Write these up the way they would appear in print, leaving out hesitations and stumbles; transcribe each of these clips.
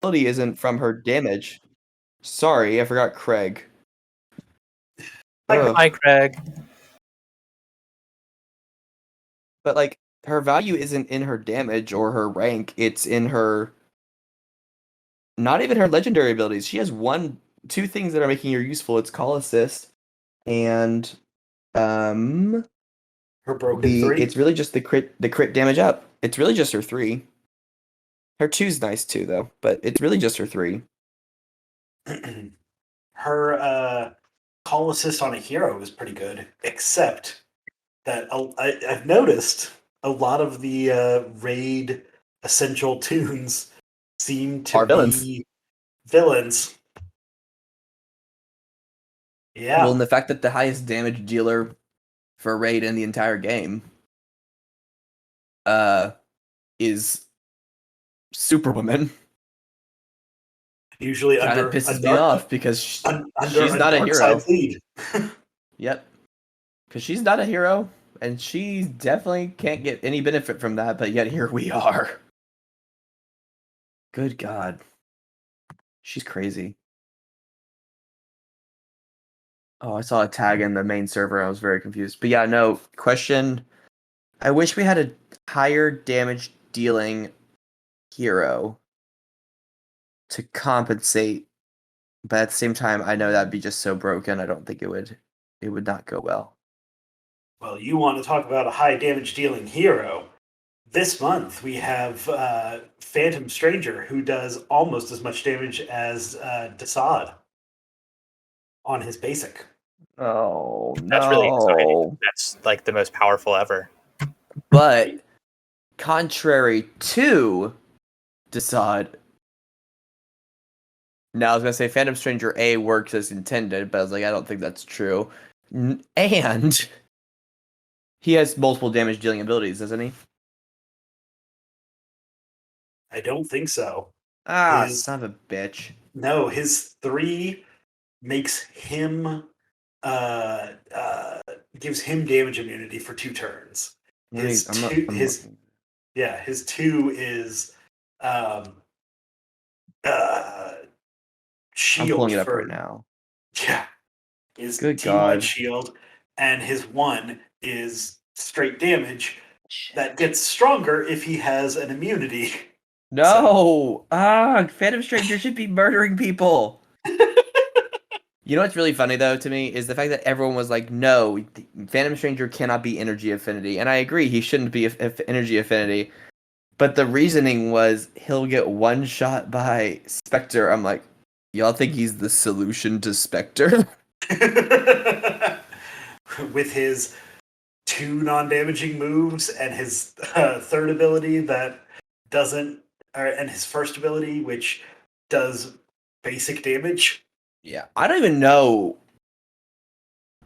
ability isn't from her damage. Sorry, I forgot Craig. Ugh. Hi, Craig. But like her value isn't in her damage or her rank, it's in her not even her legendary abilities. She has two things that are making her useful. It's call assist and um Her broken 3. it's really just the crit damage up. It's really just her 3. Her 2's nice too though, but it's really just her 3. Her call assist on a hero is pretty good, except that I've noticed a lot of the raid essential tunes seem to be villains. Yeah. Well, and the fact that the highest damage dealer for raid in the entire game is Superwoman. Usually kind of pisses me off because she's not a hero. Yep. Because she's not a hero, and she definitely can't get any benefit from that, but yet here we are. Good God. She's crazy. Oh, I saw a tag in the main server. I was very confused. But yeah, no, question. I wish we had a higher damage dealing hero to compensate, but at the same time, I know that'd be just so broken. I don't think it would not go well. Well, you want to talk about a high damage dealing hero. This month we have Phantom Stranger, who does almost as much damage as Desaad on his basic. Oh, no. That's really exciting. That's like the most powerful ever. But contrary to Desaad, now I was going to say Phantom Stranger A works as intended, but I was like, I don't think that's true. And he has multiple damage dealing abilities, doesn't he? I don't think so. Son of a bitch. No, his 3 makes him gives him damage immunity for 2 turns. His 2 is shield. I'm pulling it up right now. Yeah. His Good T1 God. shield, and his 1 is straight damage that gets stronger if he has an immunity. No! Phantom Stranger should be murdering people. You know what's really funny, though, to me, is the fact that everyone was like, no, Phantom Stranger cannot be energy affinity. And I agree, he shouldn't be energy affinity. But the reasoning was he'll get one shot by Spectre. I'm like, y'all think he's the solution to Spectre? With his 2 non-damaging moves and his third ability that doesn't, and his first ability, which does basic damage. Yeah, I don't even know.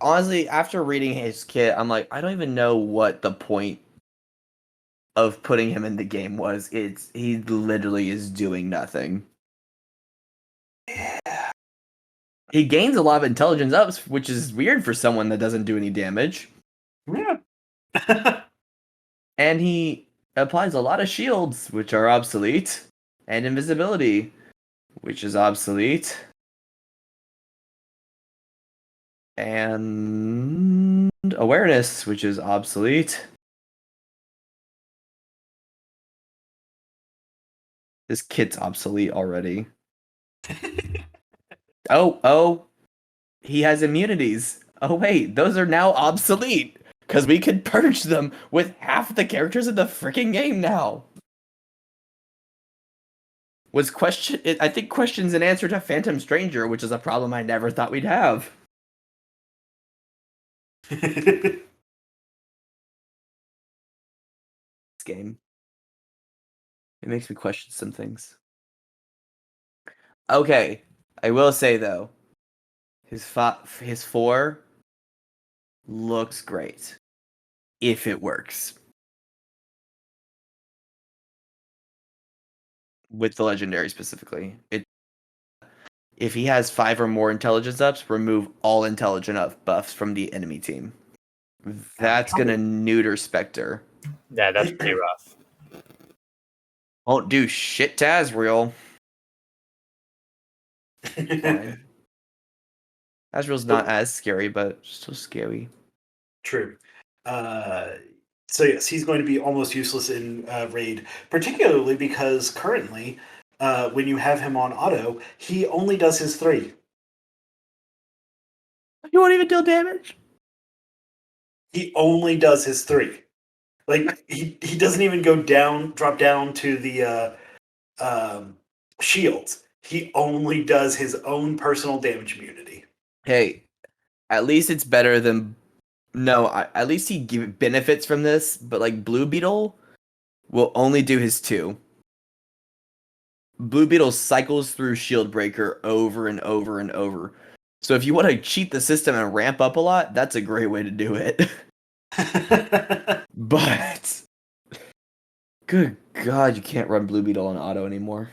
Honestly, after reading his kit, I'm like, I don't even know what the point of putting him in the game was. He literally is doing nothing. Yeah. He gains a lot of intelligence ups, which is weird for someone that doesn't do any damage. Yeah. And he applies a lot of shields, which are obsolete, and invisibility, which is obsolete. And awareness, which is obsolete. This kit's obsolete already. Oh, he has immunities. Oh wait, those are now obsolete because we could purge them with half the characters in the freaking game now. I think questions an answer to Phantom Stranger, which is a problem I never thought we'd have. This game. It makes me question some things. Okay, I will say though, his 4 looks great if it works with the legendary specifically. If he has 5 or more intelligence ups, remove all intelligent up buffs from the enemy team. That's gonna neuter Spectre. Yeah, that's pretty rough. Won't do shit to Asriel. Fine. Azrael's not as scary, but still scary. True. So yes, he's going to be almost useless in raid, particularly because currently, when you have him on auto, he only does his 3. You won't even deal damage. He only does his 3. Like he doesn't even drop down to the shields. He only does his own personal damage immunity. Hey, at least it's better than. No, at least he benefits from this. But like Blue Beetle will only do his 2. Blue Beetle cycles through Shield Breaker over and over and over. So if you want to cheat the system and ramp up a lot, that's a great way to do it. But good God, you can't run Blue Beetle on auto anymore.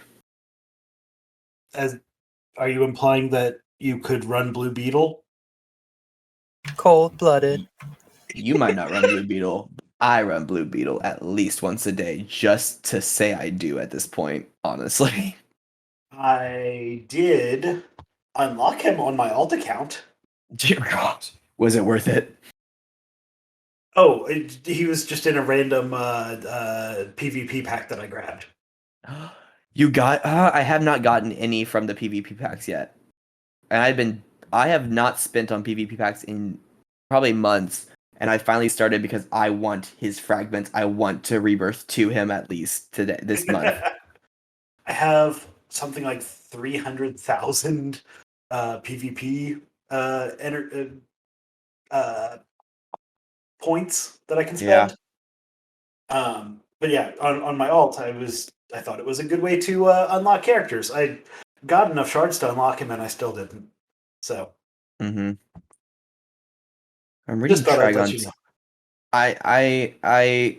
Are you implying that you could run Blue Beetle? Cold-blooded. You might not run Blue Beetle. I run Blue Beetle at least once a day just to say I do at this point, honestly. I did unlock him on my alt account. Dear God. Was it worth it? Oh, he was just in a random PvP pack that I grabbed. You got I have not gotten any from the PvP packs yet. And I have not spent on PvP packs in probably months. And I finally started because I want his fragments. I want to rebirth to him at least this month. I have something like 300,000 PvP points that I can spend. Yeah. But yeah, on my alt, I thought it was a good way to unlock characters. I got enough shards to unlock him, and I still didn't. So I'm reading just thought I'd let Trigon's. you know. I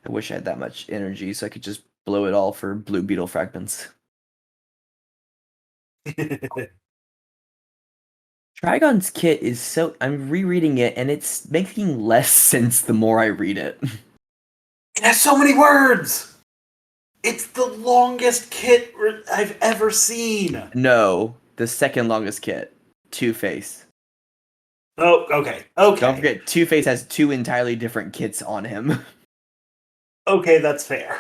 wish I had that much energy so I could just blow it all for Blue Beetle fragments. Trigon's kit is so. I'm rereading it and it's making less sense the more I read it. It has so many words. It's the longest kit I've ever seen. No, the second longest kit, Two-Face. Oh, okay. Okay. Don't forget, Two-Face has 2 entirely different kits on him. Okay, that's fair.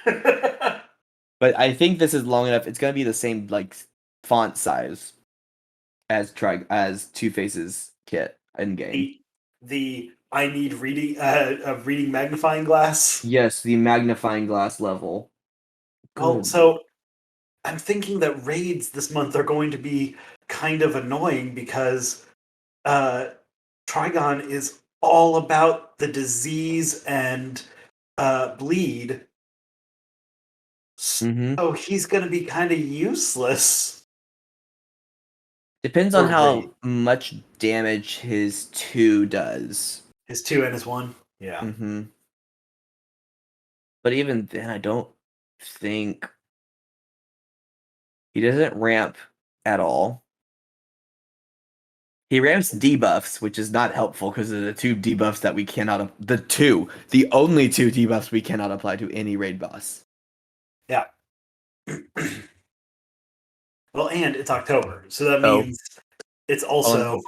But I think this is long enough. It's gonna be the same like font size as Two-Face's kit in game. The I need reading a reading magnifying glass. Yes, the magnifying glass level. Well, so I'm thinking that raids this month are going to be kind of annoying because Trigon is all about the disease and bleed. So he's going to be kind of useless. Depends on how much damage his 2 does. His 2 and his 1? Yeah. But even then, I don't think... He doesn't ramp at all. He ramps debuffs, which is not helpful because of the 2 debuffs that we cannot... The only 2 debuffs we cannot apply to any raid boss. Yeah. Well, and it's October, so that means it's also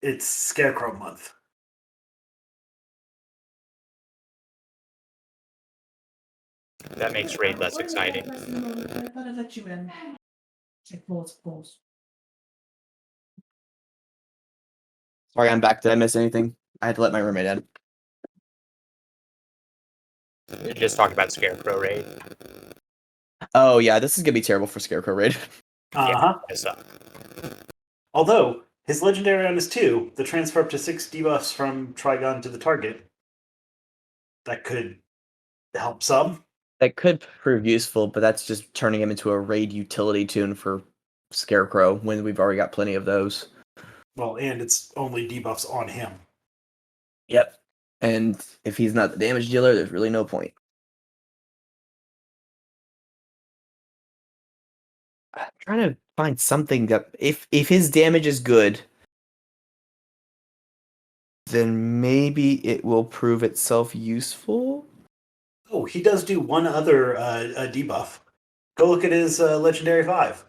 it's Scarecrow month. That makes raid less exciting. I thought I let you in. Close. Sorry, I'm back. Did I miss anything? I had to let my roommate in. You just talked about Scarecrow raid. Oh, yeah, this is going to be terrible for Scarecrow raid. Uh-huh. Yeah, although, his legendary on his 2, the transfer up to 6 debuffs from Trigon to the target, that could help some. That could prove useful, but that's just turning him into a raid utility toon for Scarecrow when we've already got plenty of those. Well, and it's only debuffs on him. Yep. And if he's not the damage dealer, there's really no point. I'm trying to find something that if his damage is good, then maybe it will prove itself useful. Oh, he does do one other debuff. Go look at his legendary 5.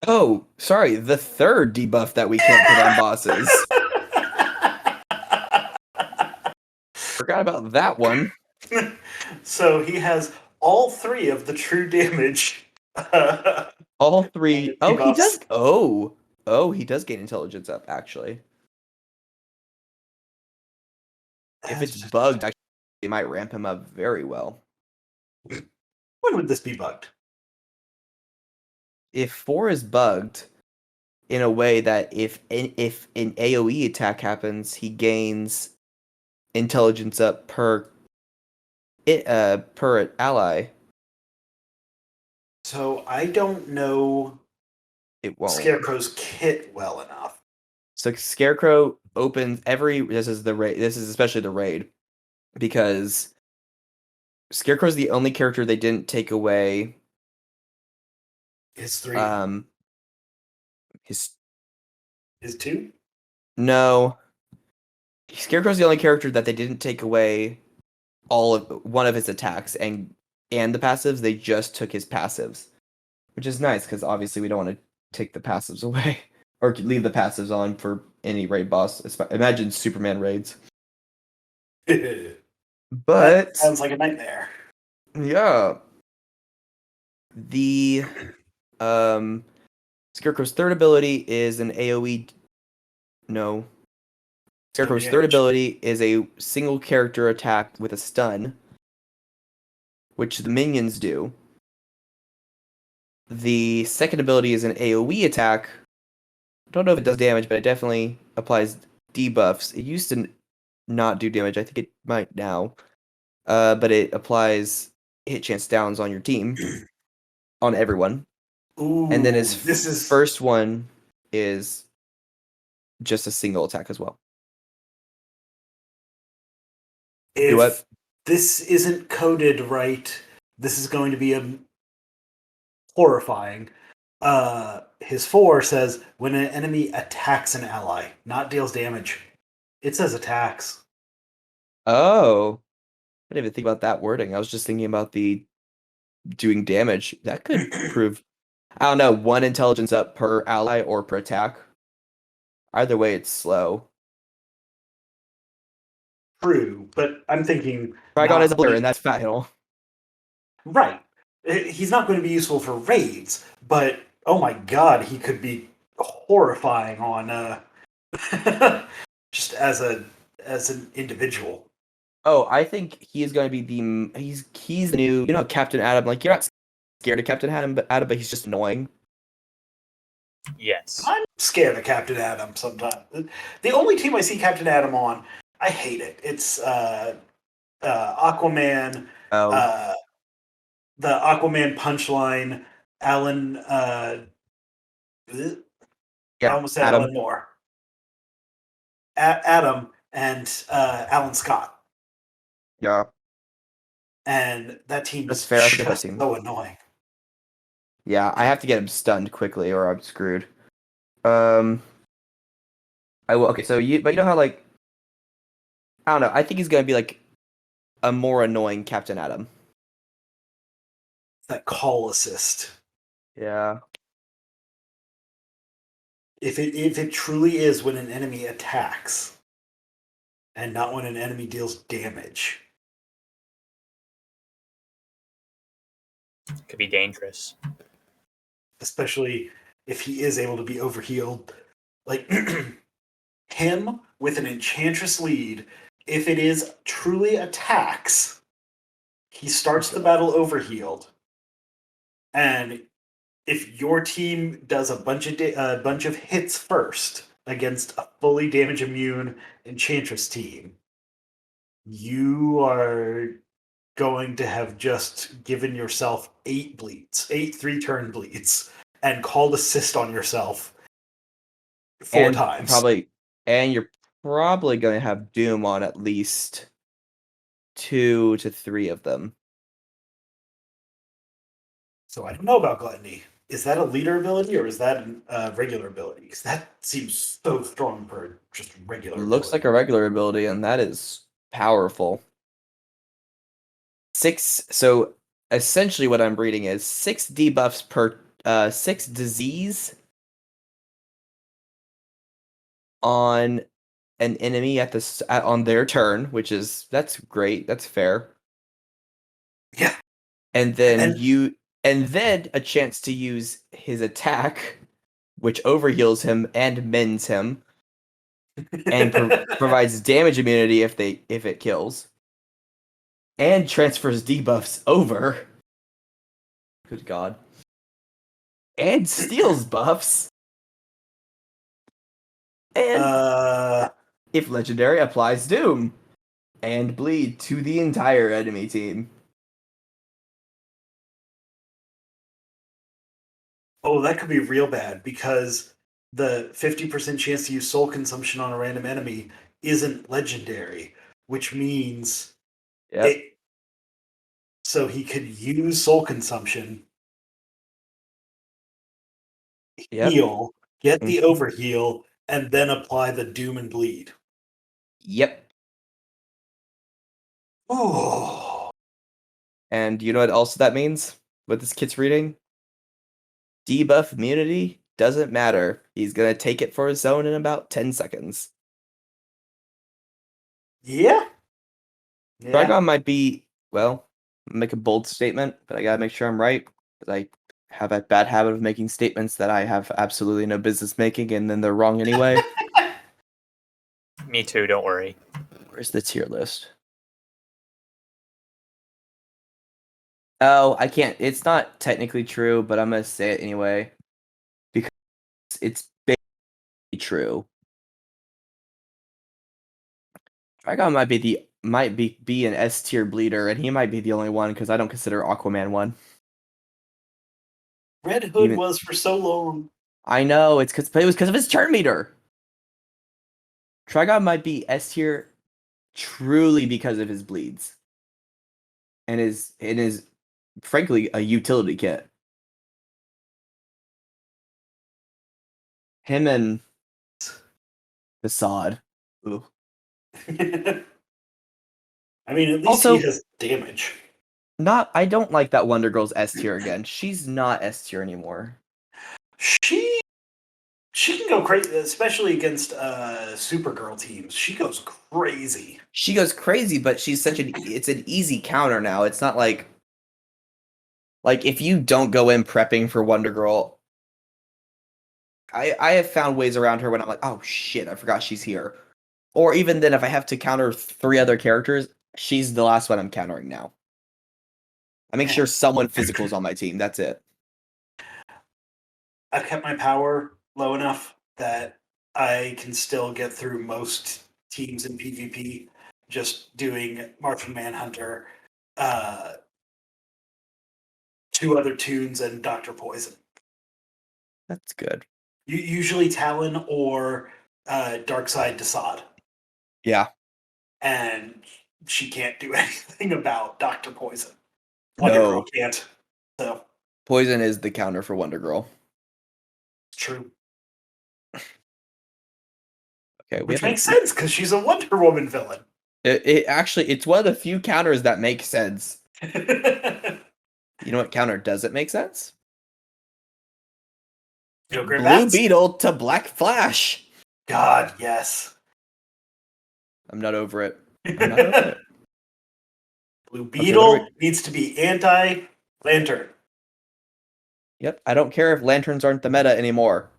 Oh, sorry, the third debuff that we can't put on bosses. Forgot about that one. So he has all 3 of the true damage. All 3. Oh, he does. Debuffs. Oh, he does gain intelligence up, actually. If it's bugged, actually, it might ramp him up very well. When would this be bugged? If 4 is bugged in a way that if an AoE attack happens, he gains intelligence up per ally, So I don't know it won't. Scarecrow's kit well enough. So Scarecrow opens every. This is the raid. This is especially the raid because Scarecrow's the only character they didn't take away. His 3. His His 2? no. Scarecrow's the only character that they didn't take away one of his attacks and the passives. They just took his passives, which is nice because obviously we don't want to take the passives away or leave the passives on for any raid boss. Imagine Superman raids. That But sounds like a nightmare. yeah, the Scarecrow's third ability is an AoE. No. Scarecrow's third Damage. ability is a single character attack with a stun, which the minions do. The second ability is an AoE attack. I don't know if it does damage, but it definitely applies debuffs. It used to not do damage. I think it might now. But it applies hit chance downs on your team, on everyone. Ooh, And then his this is first one is just a single attack as well. if what? this isn't coded right, this is going to be horrifying. His 4 says when an enemy attacks an ally, not deals damage. It says attacks. Oh. I didn't even think about that wording. I was just thinking about the doing damage. That could prove, I don't know, 1 intelligence up per ally or per attack. Either way, it's slow. True, but I'm thinking Trigon is a not blur, be- and that's Fat Hill. right. He's not going to be useful for raids, but oh my god, he could be horrifying on just as an individual. Oh, I think he is going to be he's the new, Captain Adam. Like, you're not scared of Captain Adam, but he's just annoying. Yes. I'm scared of Captain Adam sometimes. The only team I see Captain Adam on, I hate it. It's Aquaman, Oh, the Aquaman punchline, Alan. I yeah, almost said Adam. Alan Moore. Adam and Alan Scott, Yeah, and that team that's is fair. I forget that just team. so annoying. Yeah, I have to get him stunned quickly, or I'm screwed. I will. Okay, so but you know how, like, I don't know. I think he's gonna be like a more annoying Captain Adam. That call assist. Yeah. If it truly is when an enemy attacks, and not when an enemy deals damage. Could be dangerous. Especially if he is able to be overhealed. Like him with an Enchantress lead, if it is truly attacks, he starts the battle overhealed. And if your team does a bunch of hits first against a fully damage immune Enchantress team, you are going to have just given yourself 8 bleeds, 8 3-turn bleeds, and called assist on yourself 4 times. You're probably gonna have Doom on at least 2 to 3 of them. So I don't know about Gluttony. Is that a leader ability or is that a regular ability? Because that seems so strong for just regular. Looks like a regular ability, and that is powerful. 6. So essentially, what I'm reading is 6 debuffs per 6 disease on an enemy on their turn, which is that's great. That's fair. Yeah. And then And- a chance to use his attack, which overheals him and mends him, and provides damage immunity if it kills, and transfers debuffs over. Good God. And steals buffs. And if legendary, applies doom and bleed to the entire enemy team. Oh, that could be real bad because the 50% chance to use soul consumption on a random enemy isn't legendary, which means so he could use soul consumption, heal, get the overheal, and then apply the doom and bleed. Yep. Oh. And you know what else that means? What this kid's reading? Debuff immunity doesn't matter. He's gonna take it for his own in about 10 seconds. Yeah. Dragon might be, well, make a bold statement, but I gotta make sure I'm right. Because I have a bad habit of making statements that I have absolutely no business making, and then they're wrong anyway. Me too, don't worry. Where's the tier list? Oh, I can't. It's not technically true, but I'm gonna say it anyway. Because it's basically true. Dragon might be an S tier bleeder, and he might be the only one because I don't consider Aquaman one. Red Hood was for so long. I know, it was because of his turn meter. Trigon might be S tier truly because of his bleeds. And is frankly a utility kit. Him and the sod. Ooh. I mean, at least Also, he has damage. I don't like that Wonder Girl's S tier again. She's not S tier anymore. She can go crazy, especially against Supergirl teams. She goes crazy. She goes crazy, but she's it's an easy counter now. It's not like if you don't go in prepping for Wonder Girl, I have found ways around her when I'm like, oh shit, I forgot she's here. Or even then, if I have to counter 3 other characters, she's the last one I'm countering now. I make sure someone physical is on my team. That's it. I've kept my power low enough that I can still get through most teams in PvP just doing Martian Manhunter, 2 other tunes, and Dr. Poison. That's good. Usually Talon or Darkseid Desaad. Yeah. And she can't do anything about Dr. Poison. Wonder Girl can't. So Poison is the counter for Wonder Girl. It's true. Okay, which makes sense because she's a Wonder Woman villain. It's one of the few counters that make sense. You know what counter doesn't make sense? Blue Beetle to Black Flash. God, yes. I'm not over it. I'm not over it. Blue Beetle needs to be anti-Lantern. Yep, I don't care if lanterns aren't the meta anymore.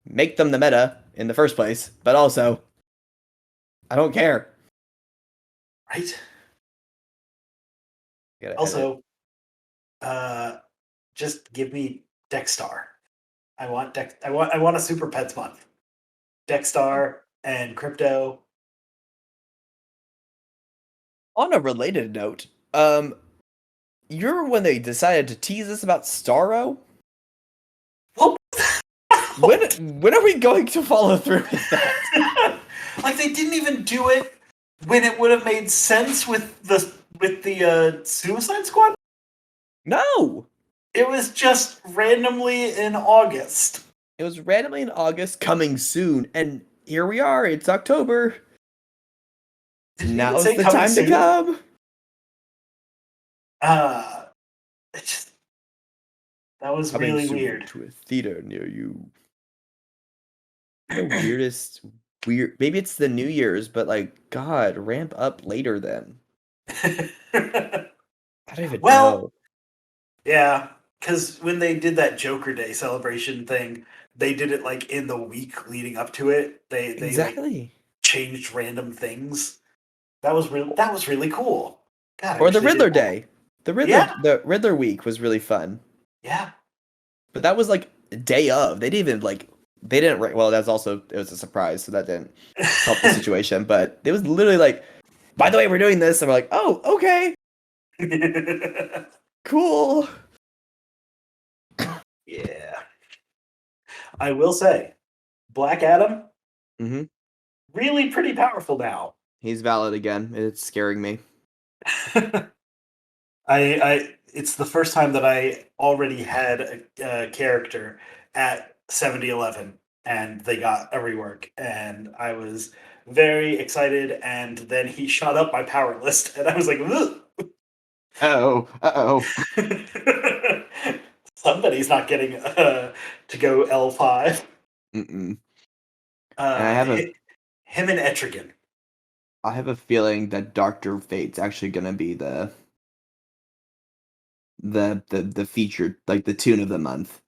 Make them the meta in the first place, but also, I don't care. Right? Also, just give me Dexstar. I want a Super Pets month. Dexstar and Crypto. On a related note, you remember when they decided to tease us about Starro? What? When are we going to follow through with that? Like they didn't even do it when it would have made sense with the Suicide Squad? No! It was just randomly in August. It was randomly in August, coming soon, and here we are, it's October. Now's the time to come. Uh, it just that was Coming really soon weird. to a theater near you. The weirdest weird. Maybe it's the New Year's, but like, God, ramp up later then. I don't even Well, know. yeah, because when they did that Joker Day celebration thing, they did it like in the week leading up to it. They like Exactly. changed random things. That was really cool. God, I Or wish the they Riddler did more. Day. Yeah, The Riddler week was really fun. yeah. But that was like day of. They didn't even like they didn't well, that's also it was a surprise, so that didn't help the situation. But it was literally like, by the way, we're doing this, and we're like, oh, okay, cool. Yeah. I will say, Black Adam, Hmm. really pretty powerful now. He's valid again. It's scaring me. It's the first time that I already had a character at 7011 and they got a rework, and I was very excited, and then he shot up my power list and I was like, ugh. Uh-oh. Somebody's not getting to go L5. Mm-mm. And Uh, him and Etrigan. I have a feeling that Dr. Fate's actually gonna be the featured, like the tune of the month.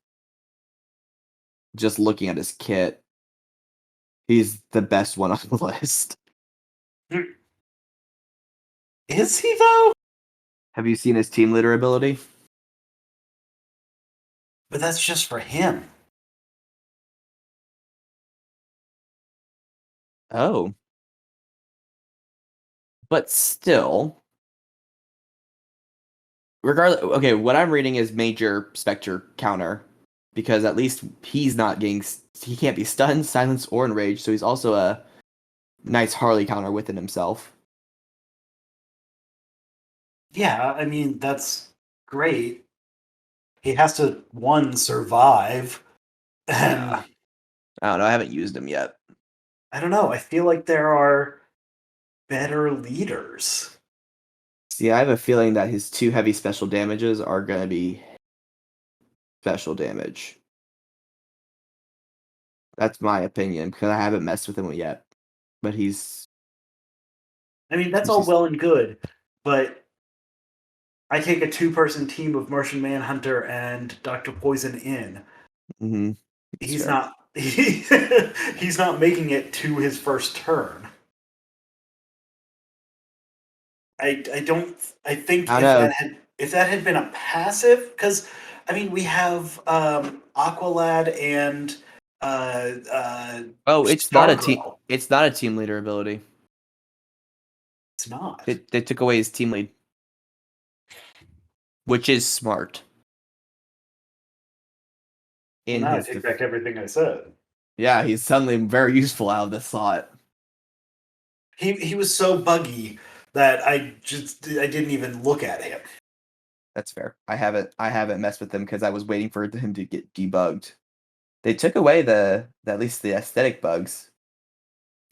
Just looking at his kit, he's the best one on the list. Is he though? Have you seen his team leader ability? But that's just for him. Oh. But still, regardless, okay, what I'm reading is major Spectre counter, because at least he's not getting, he can't be stunned, silenced, or enraged, so he's also a nice Harley counter within himself. Yeah, I mean, that's great. He has to, one, survive. And Yeah. I don't know, I haven't used him yet. I don't know. I feel like there are better leaders. See, I have a feeling that his two heavy special damages are going to be special damage. That's my opinion, because I haven't messed with him yet. But he's I mean, that's he's all just, well and good, but I take a two-person team of Martian Manhunter and Dr. Poison in. mhm, it's He's fair. not he's not making it to his first turn. I don't I think I don't know. if that had been a passive, because I mean we have Aqualad and Oh, Stargirl. it's not a team leader ability. It's not. They took away his team lead, which is smart. Well, In now I his take back everything I said. yeah, he's suddenly very useful out of this slot. He was so buggy that I didn't even look at him. That's fair. I haven't messed with him because I was waiting for him to get debugged. They took away at least the aesthetic bugs.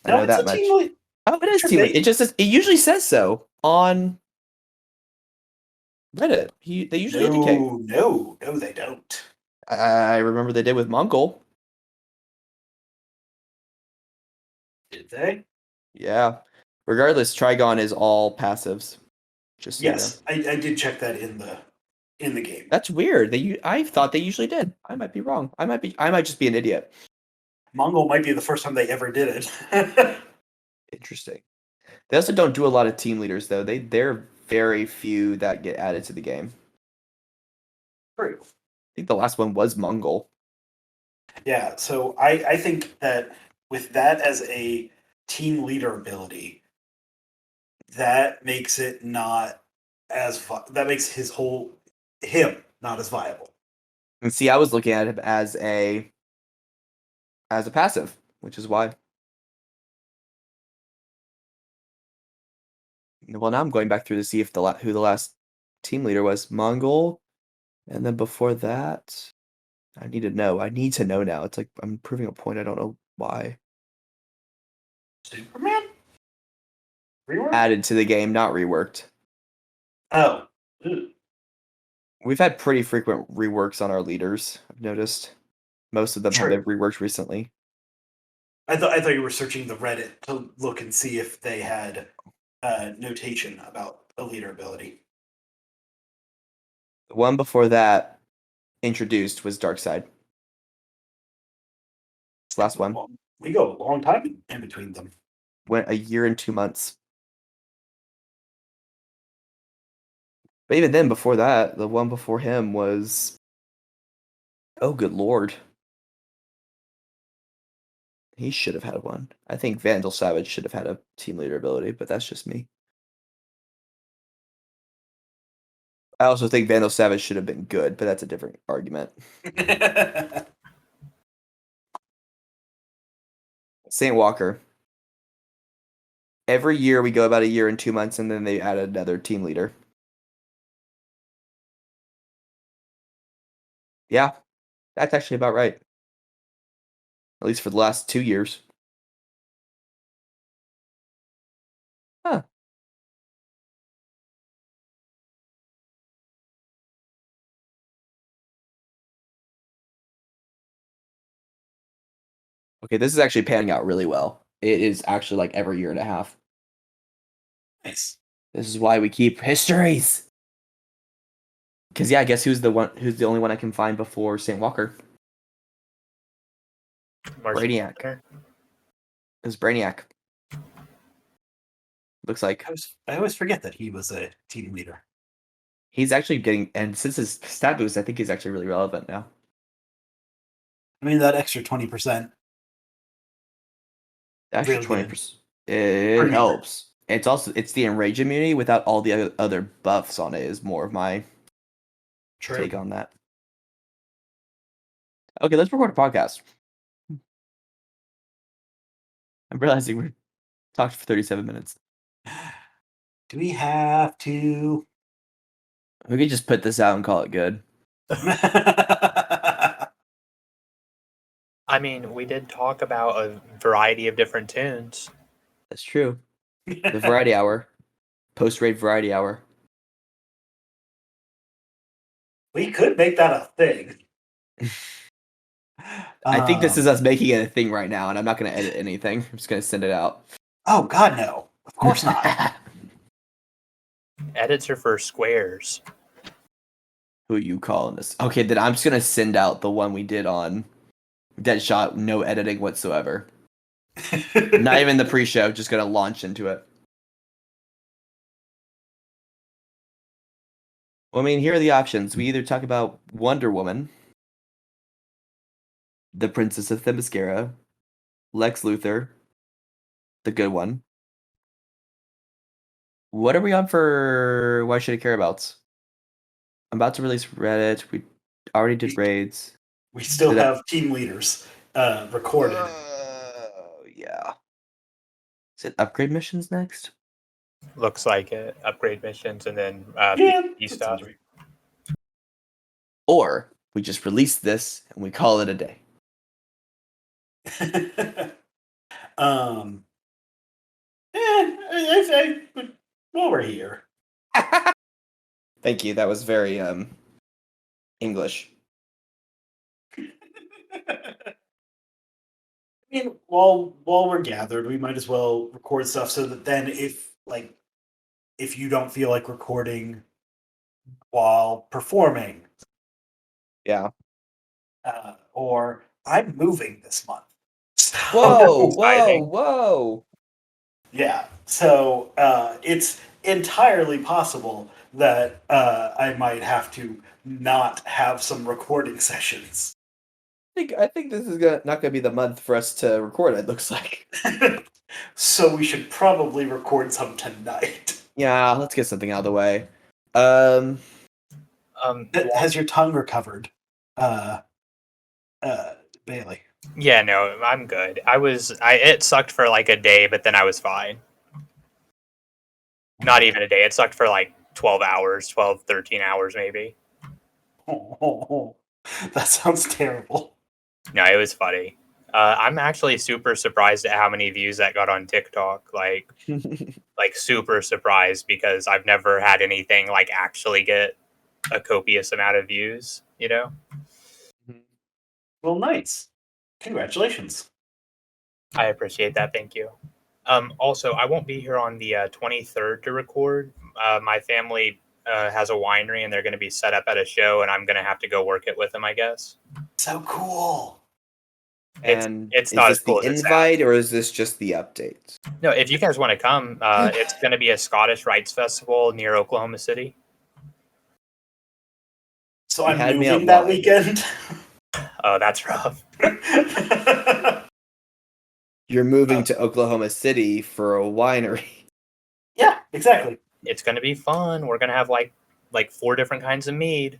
I No, know it's a that team much. lead. Oh, it is Should team lead. It be. just says, it usually says so on Reddit. They usually indicate. No, they don't. I remember they did with Mongol. Did they? Yeah. Regardless, Trigon is all passives. Just so you know. Yes, I did check that in the game. That's weird. I thought they usually did. I might be wrong. I might just be an idiot. Mongol might be the first time they ever did it. Interesting. They also don't do a lot of team leaders though. They're very few that get added to the game. True. I think the last one was Mongol. Yeah, so I think that with that as a team leader ability, that makes it not that makes him not as viable. And see, I was looking at him as a passive, which is why. Well, now I'm going back through to see if who the last team leader was. Mongol, and then before that, I need to know. I need to know now. It's like I'm proving a point. I don't know why. Superman? Rework? Added to the game, not reworked. Oh. Ooh. We've had pretty frequent reworks on our leaders, I've noticed. Most of them have True. been reworked recently. I thought you were searching the Reddit to look and see if they had notation about a leader ability. The one before that introduced was Darkside. This last one Well, we go a long time in between them. went a year and 2 months. But even then, before that, the one before him was... Oh, good lord. He should have had one. I think Vandal Savage should have had a team leader ability, but that's just me. I also think Vandal Savage should have been good, but that's a different argument. Saint Walker. Every year we go about a year and 2 months, and then they add another team leader. Yeah, that's actually about right. At least for the last 2 years. Huh. Okay, this is actually panning out really well. It is actually like every year and a half. Nice. This is why we keep histories. Because yeah, I guess who's the only one I can find before Saint Walker? Brainiac. It was Brainiac. Looks like I always forget that he was a team leader. he's actually getting, and since his stat boost, I think he's actually really relevant now. I mean, that extra 20%. Actually, Really 20%. It Pretty helps. It's the enrage immunity without all the other buffs on it is more of my True. take on that. Okay, let's record a podcast. I'm realizing we're talked for 37 minutes. Do we have to? We could just put this out and call it good. I mean, we did talk about a variety of different tunes. That's true. The variety hour. Post-raid variety hour. We could make that a thing. I think this is us making it a thing right now, and I'm not going to edit anything. I'm just going to send it out. Oh, God, no. Of course not. Edits are for squares. Who are you calling this? Okay, then I'm just going to send out the one we did on Deadshot, no editing whatsoever. Not even the pre-show, just going to launch into it. Well, I mean, here are the options. We either talk about Wonder Woman, the Princess of Themyscira, Lex Luthor, the good one. What are we on for Why Should I Care About? I'm about to release Reddit. We already did raids. We still have team leaders recorded. Yeah. Is it upgrade missions next? Looks like it. Upgrade missions and then Yeah, PvP that stuff. sounds Or we just release this and we call it a day. right. While we're here. Thank you. That was very English. I mean, while we're gathered, we might as well record stuff so that then if you don't feel like recording while performing, Yeah. or I'm moving this month. Whoa, exciting. whoa. Yeah, so it's entirely possible that I might have to not have some recording sessions. I think this is not gonna be the month for us to record. It looks like. So we should probably record some tonight. Yeah, let's get something out of the way. Has your tongue recovered, Bailey? Yeah, no, I'm good. It sucked for like a day, but then I was fine. Not even a day. It sucked for like 12 hours, 12, 13 hours maybe. Oh, that sounds terrible. No, it was funny. I'm actually super surprised at how many views that got on TikTok. Like super surprised because I've never had anything like actually get a copious amount of views. You know. Well, nice. Congratulations. I appreciate that. Thank you. Also, I won't be here on the 23rd to record. My family has a winery, and they're going to be set up at a show, and I'm going to have to go work it with them, I guess. So cool. And it's is not this as cool the as it invite or is this just the update? No, if you guys want to come, it's going to be a Scottish Rites Festival near Oklahoma City. So You I'm had me moving at that wine. weekend. Oh, that's rough. You're moving to Oklahoma City for a winery. Yeah, exactly. It's going to be fun. We're going to have like 4 different kinds of mead,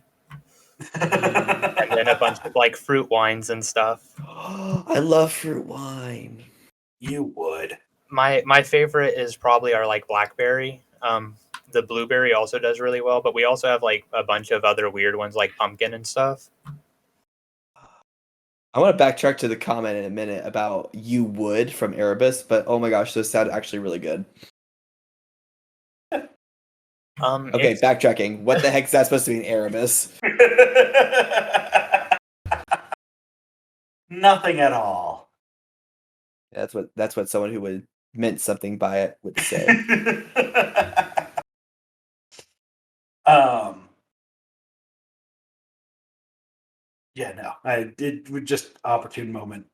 and then a bunch of like fruit wines and stuff. I love fruit wine. You would. My favorite is probably our like blackberry. The blueberry also does really well, but we also have like a bunch of other weird ones like pumpkin and stuff. I want to backtrack to the comment in a minute about you would from Erebus, but oh my gosh, those sound actually really good. Okay, backtracking. What the heck is that supposed to mean, Erebus? Nothing at all. That's what someone who would meant something by it would say. Yeah, no. It was just opportune moment.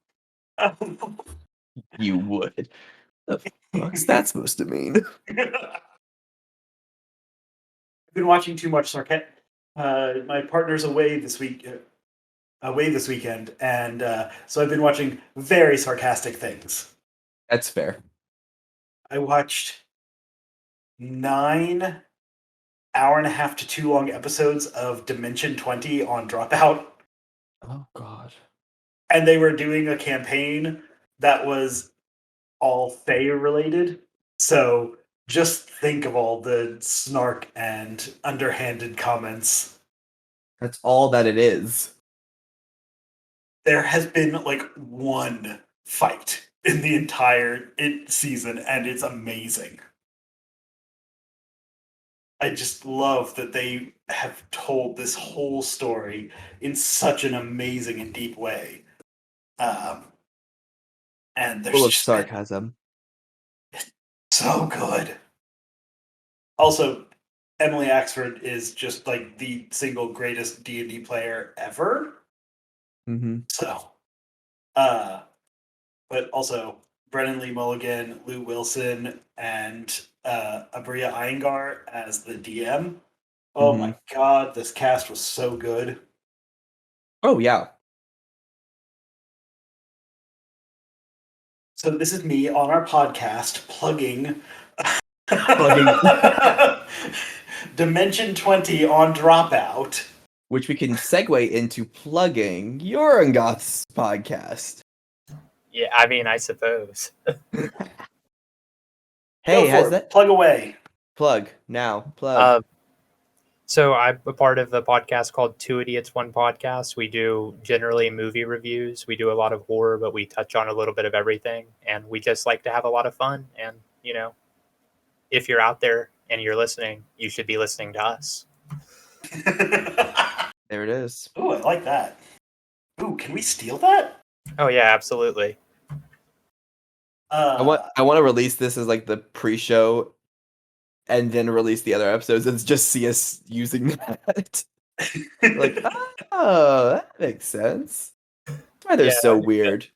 You would. The fuck's that supposed to mean? I've been watching too much Sarket. My partner's away this weekend, and so I've been watching very sarcastic things. That's fair. I watched 9 hour-and-a-half to 2 long episodes of Dimension 20 on Dropout, Oh god. and they were doing a campaign that was all Fae related. So just think of all the snark and underhanded comments. That's all that it is. There has been like one fight in the entire season, and it's amazing. I just love that they have told this whole story in such an amazing and deep way. And there's Full of just sarcasm. so good. Also, Emily Axford is just like the single greatest D&D player ever. Mm-hmm. So, but also Brennan Lee Mulligan, Lou Wilson, and Abria Iyengar as the DM. Oh my god, this cast was so good. Oh yeah. So this is me on our podcast plugging Dimension 20 on Dropout. Which we can segue into plugging Urangoth's podcast. Yeah, I mean, I suppose. Hey, Go has for it. that Plug away. plug now? Plug. So I'm a part of a podcast called Two Idiots, One Podcast. We do generally movie reviews. We do a lot of horror, but we touch on a little bit of everything. And we just like to have a lot of fun. And, you know, if you're out there and you're listening, you should be listening to us. There it is. Ooh, I like that. Ooh, can we steal that? Oh, yeah, absolutely. I want to release this as like the pre-show and then release the other episodes and just see us using that. Like, oh, that makes sense. That's why they're so weird.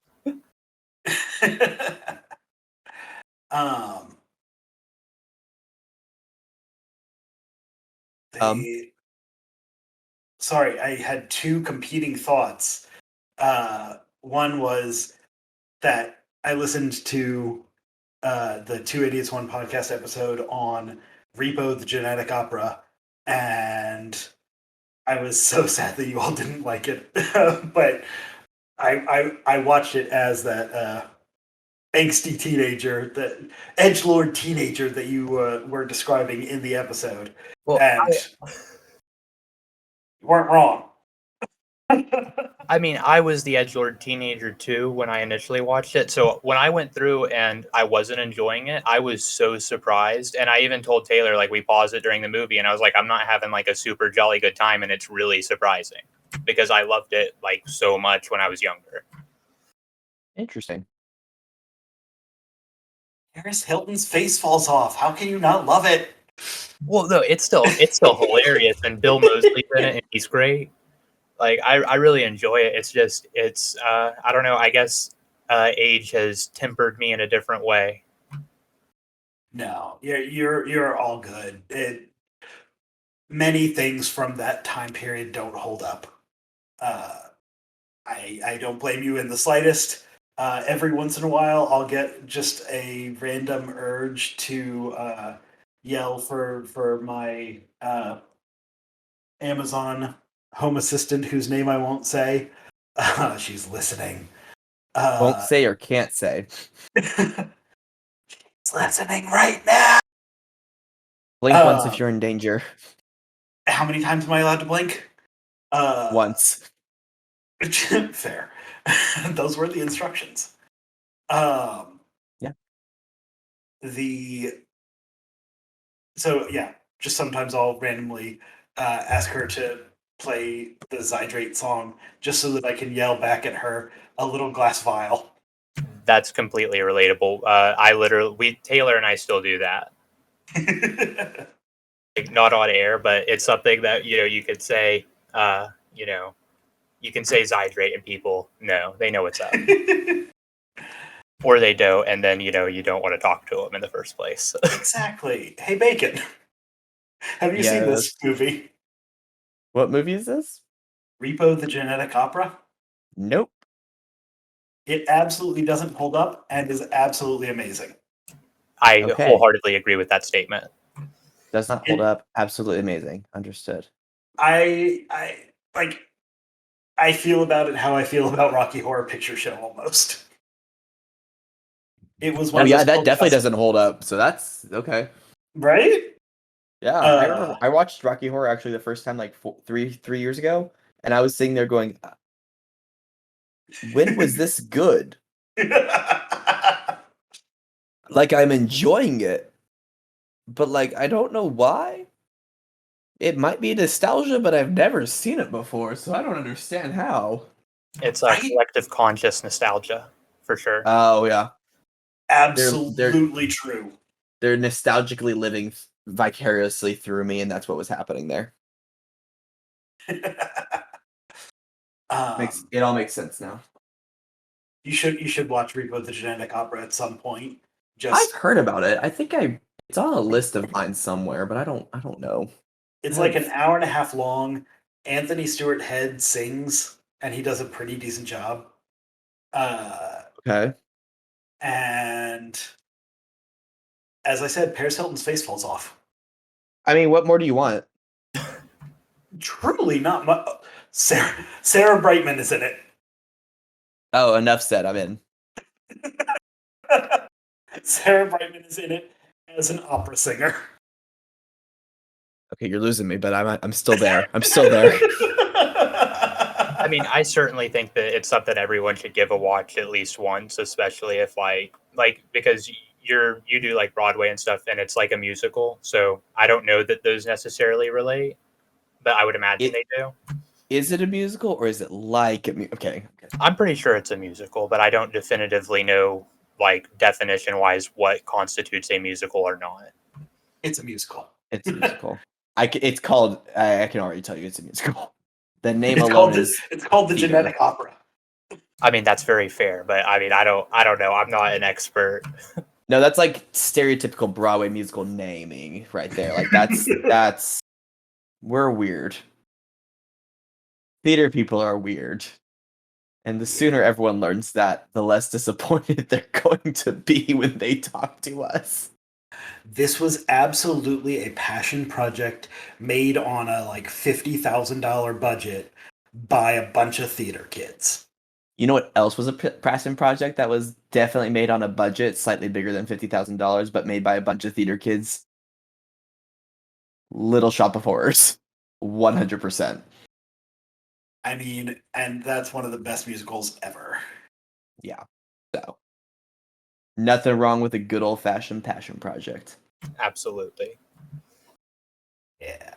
Sorry, I had 2 competing thoughts. One was that I listened to the Two Idiots One Podcast episode on Repo the Genetic Opera, and I was so sad that you all didn't like it. But I watched it as that angsty teenager, that edgelord teenager that you were describing in the episode. Well, and you weren't wrong. I mean, I was the edgelord teenager too when I initially watched it. So when I went through and I wasn't enjoying it, I was so surprised. And I even told Taylor, like, we paused it during the movie, and I was like, I'm not having like a super jolly good time, and it's really surprising because I loved it like so much when I was younger. Interesting. Paris Hilton's face falls off. How can you not love it? Well, no, it's still hilarious, and Bill Moseley's in it, and he's great. Like, I really enjoy it. It's just I don't know. I guess age has tempered me in a different way. No, you're all good. Many things from that time period don't hold up. Uh, I don't blame you in the slightest. Every once in a while, I'll get just a random urge to yell for my Amazon home assistant, whose name I won't say. She's listening. Won't say or can't say. She's listening right now. Blink once if you're in danger. How many times am I allowed to blink? Once. Fair. Those were the instructions. Yeah. Just sometimes I'll randomly ask her to play the Zydrate song just so that I can yell back at her a little glass vial. That's completely relatable. Taylor and I still do that. Like, not on air, but it's something that you could say. You can say Zydrate, and people they know what's up, or they don't, and then you don't want to talk to them in the first place. Exactly. Hey, Bacon, have you seen this movie? What movie is this? Repo the Genetic Opera? Nope. It absolutely doesn't hold up and is absolutely amazing. I wholeheartedly agree with that statement. Does not hold up. Absolutely amazing. Understood. I feel about it how I feel about Rocky Horror Picture Show almost. It was one. Oh yeah, that definitely doesn't hold up. So that's okay, right? Yeah, I remember I watched Rocky Horror actually the first time like 3 years ago, and I was sitting there going, "When was this good?" Like I'm enjoying it, but like I don't know why. It might be nostalgia, but I've never seen it before, so I don't understand how. It's a collective conscious nostalgia, for sure. Oh yeah, absolutely true. They're nostalgically living vicariously through me, and that's what was happening there. It all makes sense now. You should watch Repo the Genetic Opera at some point. I've heard about it. I think it's on a list of mine somewhere, but I don't know. It's like an hour and a half long. Anthony Stewart Head sings, and he does a pretty decent job. Okay. And as I said, Paris Hilton's face falls off. I mean, what more do you want? Truly not much. Sarah Brightman is in it. Oh, enough said. I'm in. Sarah Brightman is in it as an opera singer. Okay, you're losing me, but I'm still there. I'm still there. I mean, I certainly think that it's something everyone should give a watch at least once, especially if like because you do like Broadway and stuff, and it's like a musical. So I don't know that those necessarily relate, but I would imagine they do. Is it a musical or is it like okay? I'm pretty sure it's a musical, but I don't definitively know like definition wise what constitutes a musical or not. It's a musical. It's a musical. It's called. I can already tell you it's a musical. The name alone is. It's called the Genetic Opera. I mean, that's very fair, but I mean, I don't know. I'm not an expert. No, that's like stereotypical Broadway musical naming right there. Like that's we're weird. Theater people are weird. And the sooner everyone learns that, the less disappointed they're going to be when they talk to us. This was absolutely a passion project made on a like $50,000 budget by a bunch of theater kids. You know what else was a passion project that was definitely made on a budget, slightly bigger than $50,000, but made by a bunch of theater kids? Little Shop of Horrors. 100%. I mean, and that's one of the best musicals ever. Yeah. So nothing wrong with a good old fashioned passion project. Absolutely. Yeah.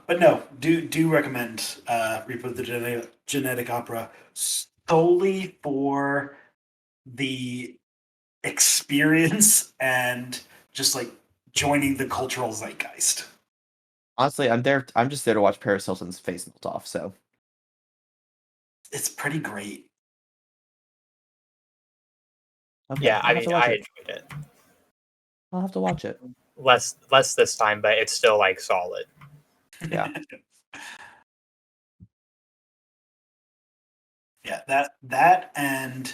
But no, do recommend Repo the Genetic Opera solely for the experience and just like joining the cultural zeitgeist. Honestly, I'm just there to watch Paris Hilton's face melt off. So It's pretty great. okay, Yeah, I'll I have mean, to watch I it. enjoyed it. I'll have to watch it. Less this time, but it's still like solid. Yeah. Yeah, that and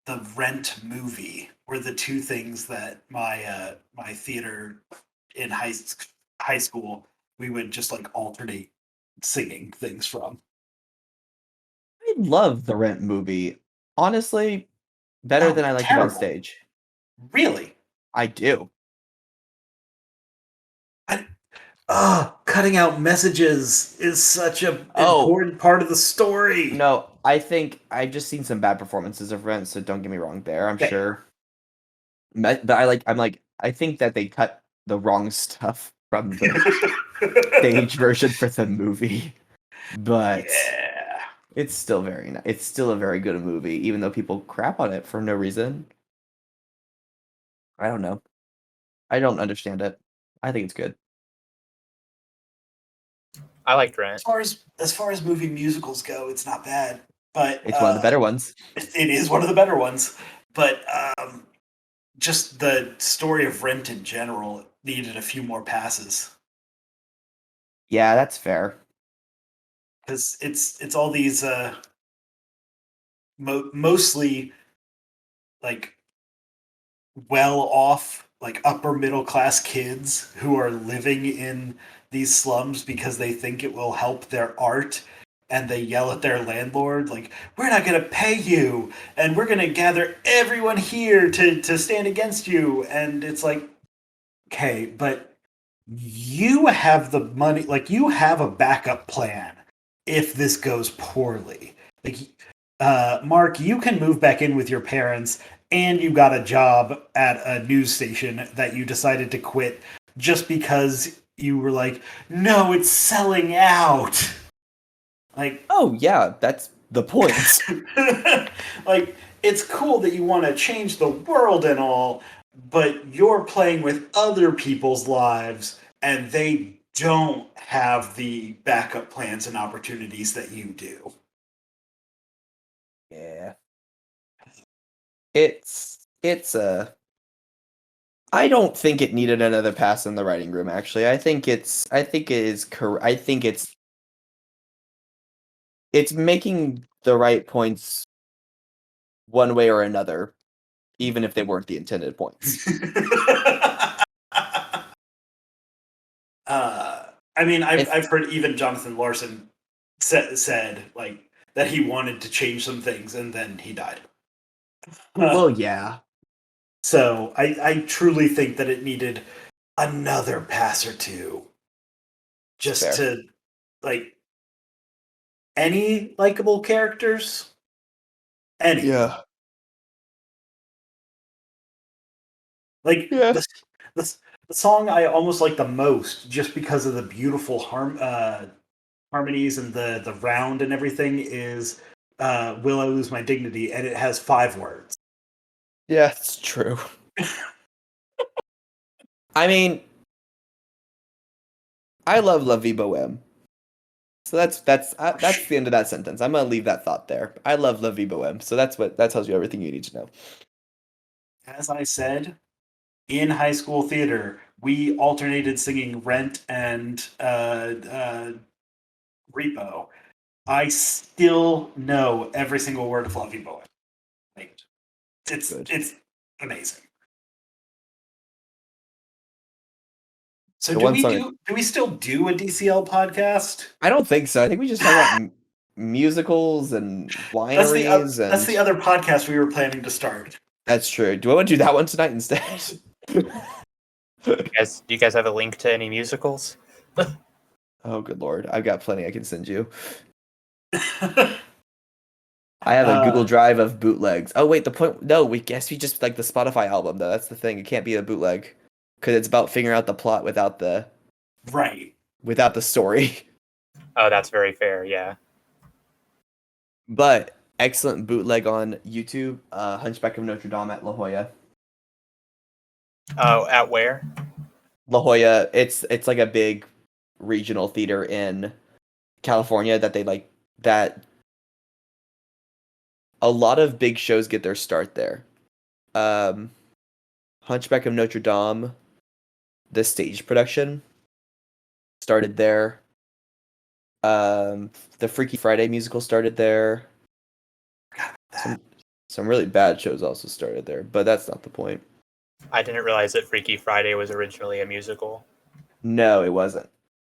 the Rent movie were the two things that my theater in high school we would just like alternate singing things from. I love the Rent movie. Honestly, better Oh, than I liked it on terrible! stage. Really? I do. Cutting out messages is such a Oh, important part of the story. no, I think I've just seen some bad performances of Rent, so don't get me wrong there. I'm Fair. sure. But I think that they cut the wrong stuff from the stage version for the movie. But Yeah. it's still it's still a very good movie, even though people crap on it for no reason. I don't know. I don't understand it. I think it's good. I liked Rent. As far as movie musicals go, it's not bad, but It's one of the better ones. it is one of the better ones. But just the story of Rent in general needed a few more passes Yeah, that's fair. because it's all these mostly like well off like upper middle class kids who are living in these slums because they think it will help their art, and they yell at their landlord like, we're not going to pay you and we're going to gather everyone here to stand against you. And it's like, okay, but you have the money, like you have a backup plan if this goes poorly. Like, Mark, you can move back in with your parents, and you got a job at a news station that you decided to quit just because you were like, no, it's selling out. Like, Oh yeah, that's the point. like it's cool that you want to change the world and all, but you're playing with other people's lives and they don't have the backup plans and opportunities that you do. Yeah. It's a I don't think it needed another pass in the writing room actually. I think it is I think it's making the right points one way or another, even if they weren't the intended points. I mean, If I've heard even Jonathan Larson said like that he wanted to change some things and then he died. well, yeah. So I truly think that it needed another pass or two just Fair. to like any likable characters. Any. Yeah. Like Yeah. the song I almost like the most just because of the beautiful harmonies and the round and everything is Will I Lose My Dignity, and it has 5 words. Yeah, it's true. I mean, I love La Vie Boheme. So that's the end of that sentence. I'm gonna leave that thought there. I love La Vie Boheme. So that tells you everything you need to know. As I said, in high school theater, we alternated singing Rent and Repo. I still know every single word of Fluffy Boy. Like, Good. it's amazing. So The one song do we still do a DCL podcast? I don't think so. I think we just talk about musicals and wineries That's the and other podcast we were planning to start. that's true. Do I want to do that one tonight instead? Do you guys have a link to any musicals? Oh, good lord. I've got plenty I can send you. I have a Google Uh, Drive of bootlegs. Oh wait, the point. No, we guess we just like the Spotify album though. That's the thing. It can't be a bootleg because it's about figuring out the plot right. without the story. Oh, that's very fair. Yeah. But excellent bootleg on YouTube. Hunchback of Notre Dame at La Jolla. Oh, at where? La Jolla. It's like a big regional theater in California that they like that. A lot of big shows get their start there. Um, Hunchback of Notre Dame, the stage production, started there. The Freaky Friday musical started there. Some really bad shows also started there, but that's not the point. I didn't realize that Freaky Friday was originally a musical. No, it wasn't.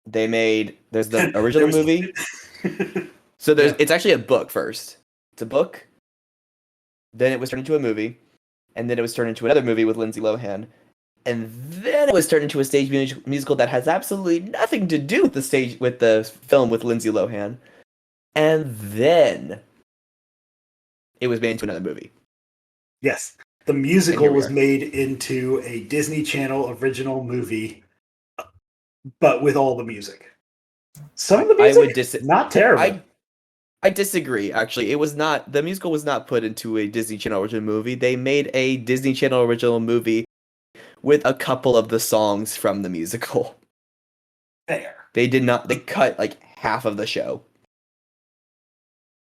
There's the There original was- movie. So Yeah. it's actually a book first. It's a book. Then it was turned into a movie, and then it was turned into another movie with Lindsay Lohan, and then it was turned into a stage musical that has absolutely nothing to do with the film with Lindsay Lohan, and then it was made into another movie. Yes. The And musical here we was are. made into a Disney Channel original movie, but with all the music. Some of the I would music, not terrible. I disagree. Actually, the musical was not put into a Disney Channel original movie. They made a Disney Channel original movie with a couple of the songs from the musical. Fair. They did not. They cut like half of the show.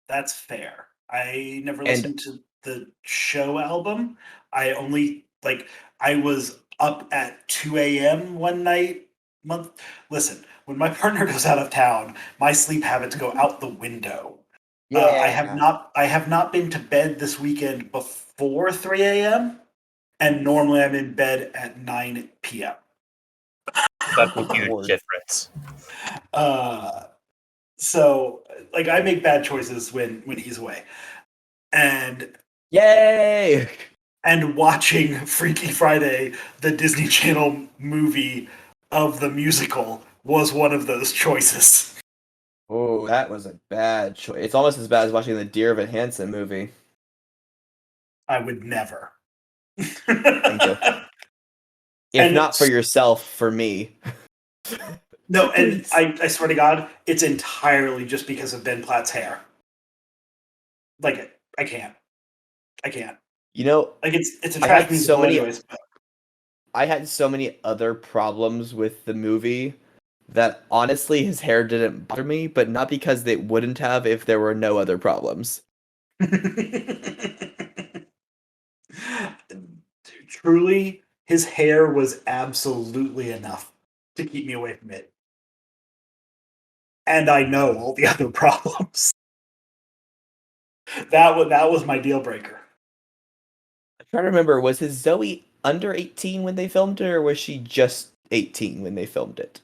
That's fair. I never And- listened to the show album. I was up at 2 a.m. one night. Listen, when my partner goes out of town, my sleep habits go out the window. I have not been to bed this weekend before 3 a.m. and normally I'm in bed at 9 p.m. That's a huge Lord. difference. So like I make bad choices when he's away. And Yay! watching Freaky Friday, the Disney Channel movie of the musical, was one of those choices. Oh, that was a bad choice. It's almost as bad as watching the Dear Evan Hansen movie. I would never. Thank you. If And not for yourself, for me. No, and Please. I swear to God, it's entirely just because of Ben Platt's hair. Like, I can't. You know, Like, it's a I trash had musical so many- anyways. But I had so many other problems with the movie that honestly his hair didn't bother me, but not because it wouldn't have if there were no other problems. Truly, his hair was absolutely enough to keep me away from it. And I know all the other problems. That was my deal breaker. I'm trying to remember, was his Zoe under 18 when they filmed it, or was she just 18 when they filmed it?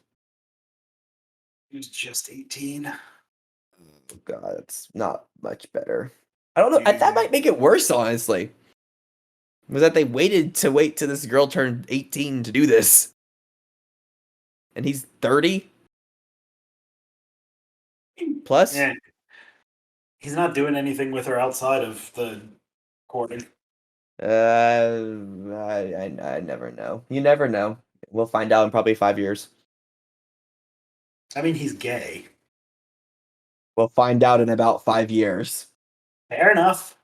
He was just 18. Oh God, it's not much better. I don't know. That might make it worse, honestly. Was that they waited till this girl turned 18 to do this, and he's 30 plus. Yeah. He's not doing anything with her outside of the recording. I never know. You never know. We'll find out in probably 5 years. I mean, he's gay. We'll find out in about 5 years. Fair enough.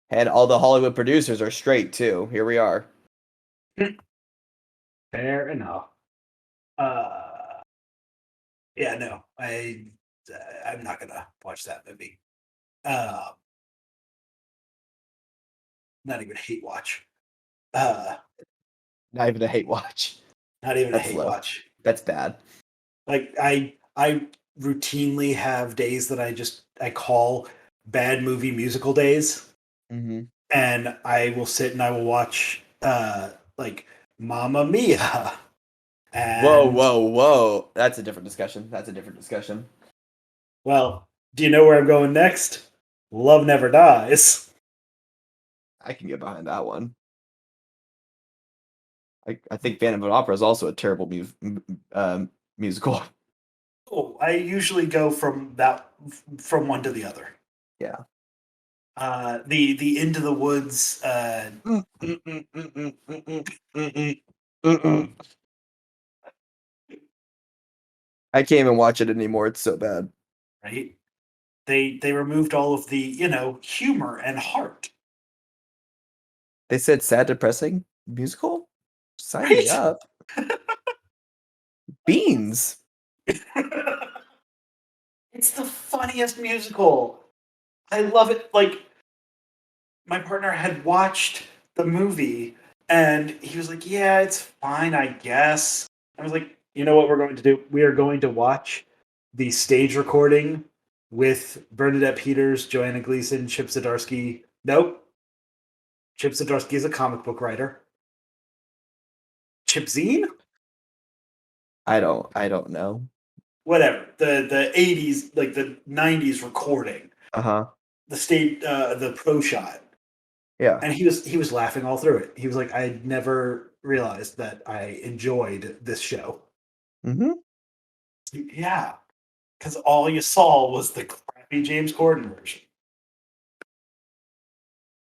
And all the Hollywood producers are straight too. Here we are. Fair enough. Yeah, no, I'm not gonna watch that movie. Not even hate watch. Not even a hate watch. Not even That's a hate low. watch. That's bad. Like I routinely have days that I call bad movie musical days, Mm-hmm. and I will sit and I will watch like Mamma Mia. And, Whoa. That's a different discussion. Well, do you know where I'm going next? Love Never Dies. I can get behind that one. I think Phantom of the Opera is also a terrible musical. Oh, I usually go from that from one to the other. Yeah. The Into the Woods. I can't even watch it anymore. It's so bad. Right. They removed all of the humor and heart. They said sad, depressing musical? Sign me Right? up. Beans. It's the funniest musical. I love it. Like, my partner had watched the movie and he was like, yeah, it's fine, I guess. I was like, you know what we're going to do? We are going to watch the stage recording with Bernadette Peters, Joanna Gleason, Chip Zdarsky. Nope. Chip Zdarsky is a comic book writer. Chip Zine? I don't know. Whatever. The 80s, like the 90s recording. Uh-huh. The pro shot. Yeah. And he was laughing all through it. He was like, I never realized that I enjoyed this show. Mm-hmm. Yeah. Because all you saw was the crappy James Corden version.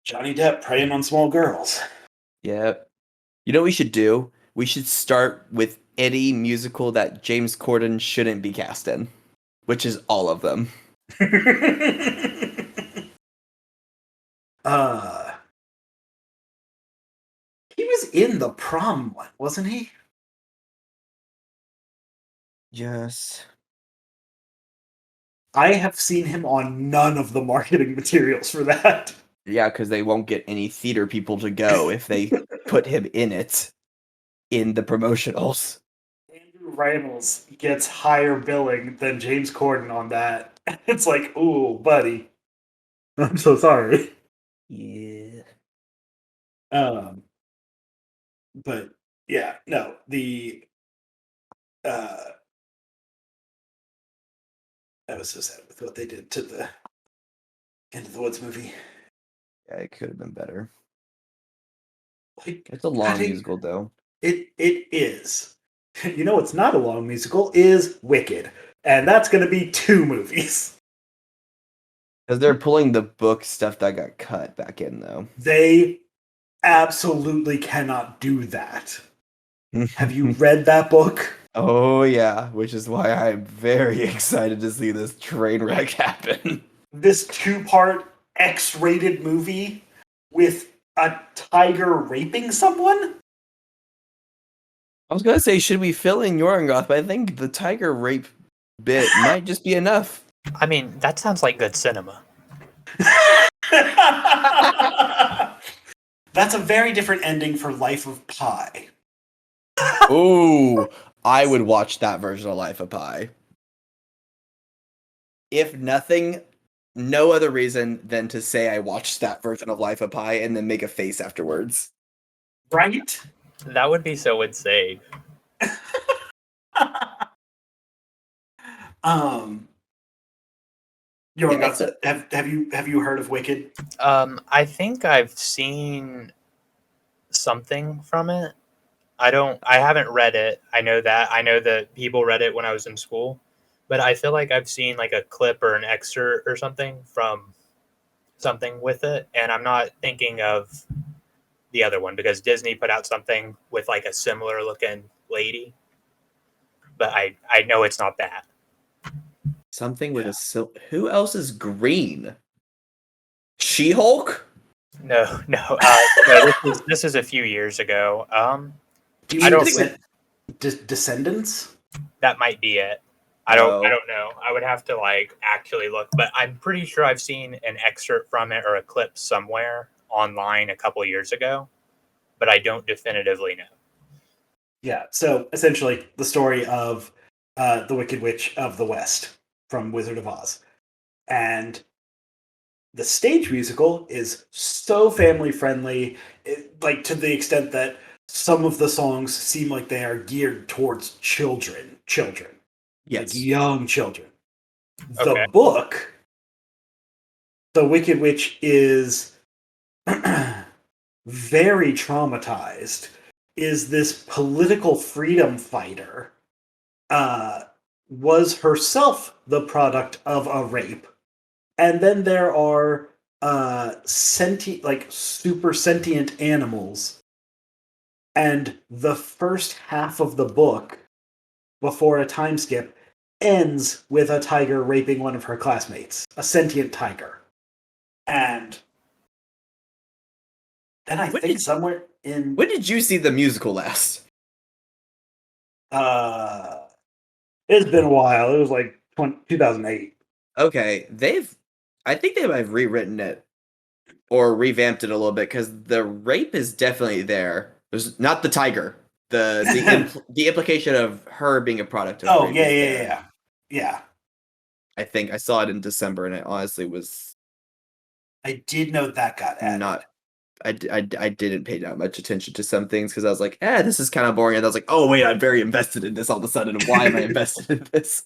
Johnny Depp preying on small girls. Yeah. You know what we should do? We should start with any musical that James Corden shouldn't be cast in, which is all of them. He was in the Prom one, wasn't he? Yes. I have seen him on none of the marketing materials for that. Yeah, because they won't get any theater people to go if they put him in it in the promotionals. Andrew Rannells gets higher billing than James Corden on that. It's like, ooh, buddy. I'm so sorry. Yeah. But yeah, no, I was so sad with what they did to the Into the Woods movie. Yeah, it could have been better. Like, It's a long cutting- musical, though. It is. You know what's not a long musical is Wicked. And that's gonna be 2 movies. Because they're pulling the book stuff that got cut back in, though. They absolutely cannot do that. Have you read that book? Oh, yeah, which is why I'm very excited to see this train wreck happen. This 2-part X-rated movie with a tiger raping someone? I was gonna say, should we fill in Yorengoth, but I think the tiger rape bit might just be enough. I mean, that sounds like good cinema. That's a very different ending for Life of Pi. Ooh, I would watch that version of Life of Pi. If nothing, no other reason than to say I watched that version of Life of Pi and then make a face afterwards. Right? That would be so insane. Have you heard of Wicked? I think I've seen something from it. I haven't read it. I know that people read it when I was in school, but I feel like I've seen like a clip or an excerpt or something from something with it, and I'm not thinking of the other one because Disney put out something with like a similar looking lady, but I know it's not that. Something with a who else is green? She-Hulk? No, no. This is a few years ago. Do you I mean don't Descendants? That might be it. I don't know. I would have to like actually look, but I'm pretty sure I've seen an excerpt from it or a clip somewhere online a couple years ago, but I don't definitively know. Yeah. So essentially, the story of the Wicked Witch of the West from Wizard of Oz, and the stage musical is so family friendly, like to the extent that some of the songs seem like they are geared towards children, Yes. like young children. Okay. The book, The Wicked Witch, is very traumatized. Is this political freedom fighter was herself the product of a rape. And then there are sentient, like super sentient animals. And the first half of the book, before a time skip, ends with a tiger raping one of her classmates, a sentient tiger. And then I think somewhere in When did you see the musical last? it's been a while. It was like 2008. Okay, I think they might have rewritten it or revamped it a little bit because the rape is definitely there. There's not the tiger. The implication of her being a product of Oh rape yeah, is yeah, there. yeah. I think I saw it in December, and it honestly was I did know that got added. not. I didn't pay that much attention to some things because I was like, this is kind of boring. And I was like, oh wait, I'm very invested in this all of a sudden. Why am I invested in this?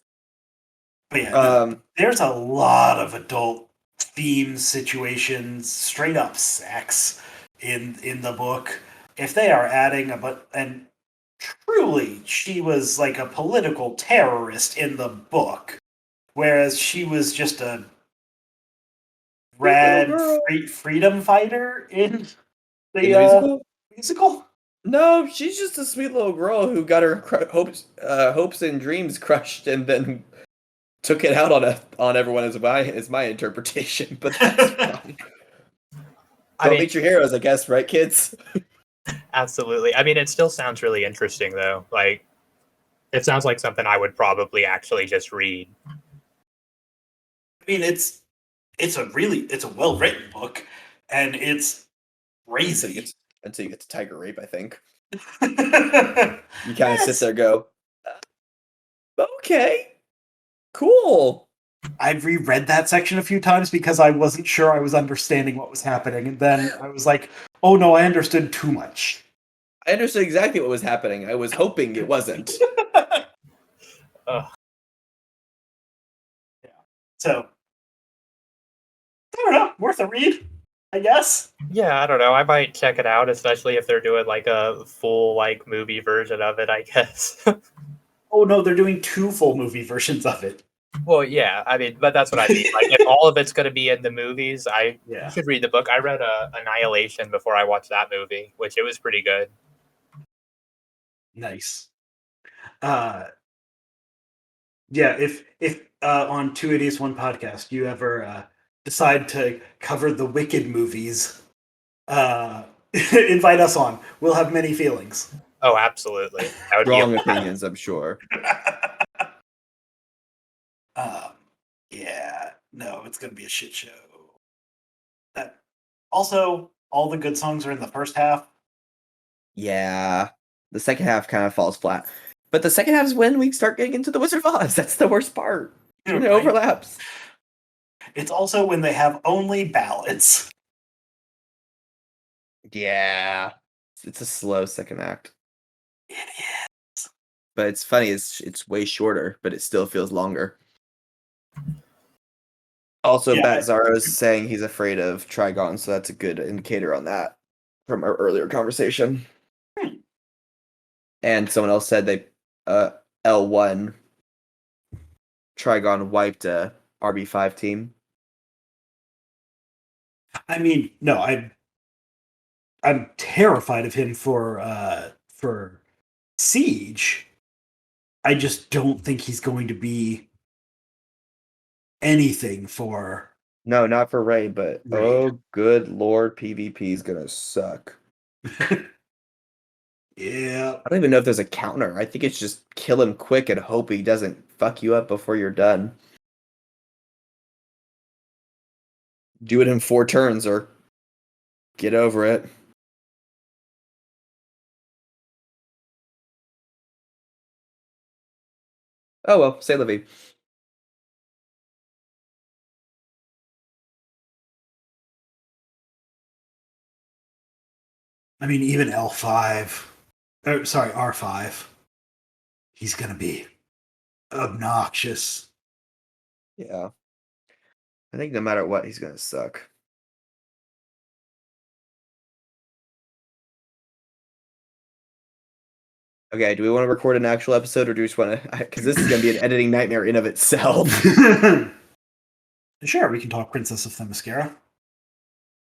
But yeah, no, there's a lot of adult themes, situations, straight up sex in the book. If they are adding and truly, she was like a political terrorist in the book, whereas she was just a rad freedom fighter in the musical? musical. No, she's just a sweet little girl who got her hopes and dreams crushed, and then took it out on everyone. Is my interpretation, but that's fine. Don't meet your heroes, I guess, right, kids? Absolutely. I mean, it still sounds really interesting, though. Like, it sounds like something I would probably actually just read. I mean, it's a well written book, and it's crazy. Until you get to tiger rape, I think. You kind of sit there and go, okay, cool. I've reread that section a few times because I wasn't sure I was understanding what was happening, and then I was like, oh no, I understood too much. I understood exactly what was happening. I was hoping it wasn't. Yeah. So, I don't know, worth a read, I guess. Yeah, I don't know. I might check it out, especially if they're doing like a full like movie version of it, I guess. Oh no, they're doing 2 full movie versions of it. Well, yeah, I mean, but that's what I mean. Like, if all of it's going to be in the movies, you should read the book. I read Annihilation before I watched that movie, which it was pretty good. Nice. Yeah, if on Two Idiots One Podcast you ever decide to cover the Wicked movies, invite us on. We'll have many feelings. Oh, absolutely. That would Wrong opinions, I'm sure. Yeah, no, it's gonna be a shit show. Also, all the good songs are in the first half. Yeah, the second half kind of falls flat. But the second half is when we start getting into the Wizard of Oz. That's the worst part. When it overlaps. It's also when they have only ballads. Yeah, it's a slow second act. It is. But it's funny. It's way shorter, but it still feels longer. Also, Batzaro's saying he's afraid of Trigon, so that's a good indicator on that from our earlier conversation. And someone else said they L1 Trigon wiped a RB5 team. I mean, no, I'm terrified of him for Siege. I just don't think he's going to be anything for. No, not for Raid, but oh good lord, PvP is gonna suck. Yeah. I don't even know if there's a counter. I think it's just kill him quick and hope he doesn't fuck you up before you're done. Do it in 4 turns or get over it. Oh well, say Livy. I mean, even L5. Sorry, R5. He's gonna be obnoxious. Yeah. I think no matter what, he's gonna suck. Okay, do we want to record an actual episode, or do we just want to? Because this is going to be an editing nightmare in of itself. Sure, we can talk Princess of Themyscira.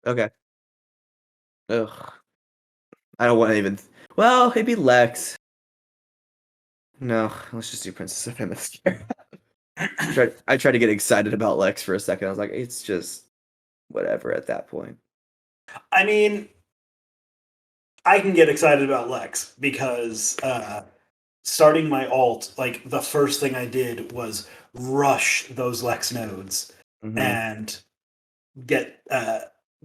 Okay. Ugh. I don't want to even. Well, maybe Lex. No, let's just do Princess of Themyscira. I tried to get excited about Lex for a second. I was like, it's just whatever at that point. I mean, I can get excited about Lex because starting my alt, like the first thing I did was rush those Lex nodes and get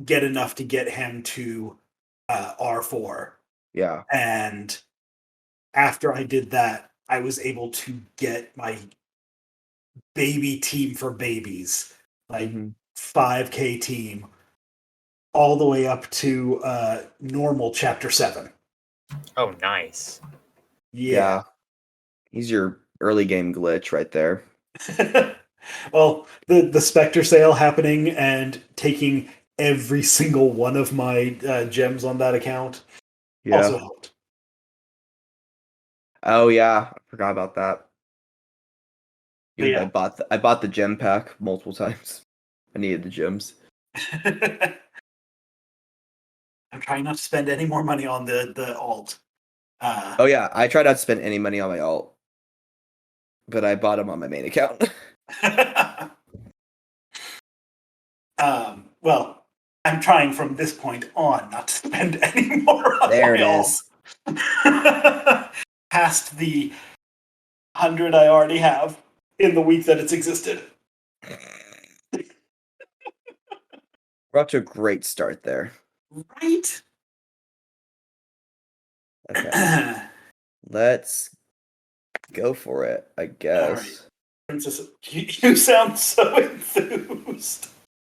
enough to get him to R4. Yeah. And after I did that, I was able to get my baby team for babies, like 5K team, all the way up to normal chapter 7. Oh, nice. Yeah. He's your early game glitch right there. Well, the Spectre sale happening and taking every single one of my gems on that account also helped. Oh yeah, I forgot about that. Yeah. I bought the gem pack multiple times. I needed the gems. I'm trying not to spend any more money on the alt. Oh yeah, I try not to spend any money on my alt, but I bought them on my main account. Well, I'm trying from this point on not to spend any more on There my it alt. is. Past the 100 I already have in the week that it's existed. We're off to a great start there. Right? Okay. Let's go for it, I guess. Princess, you sound so enthused.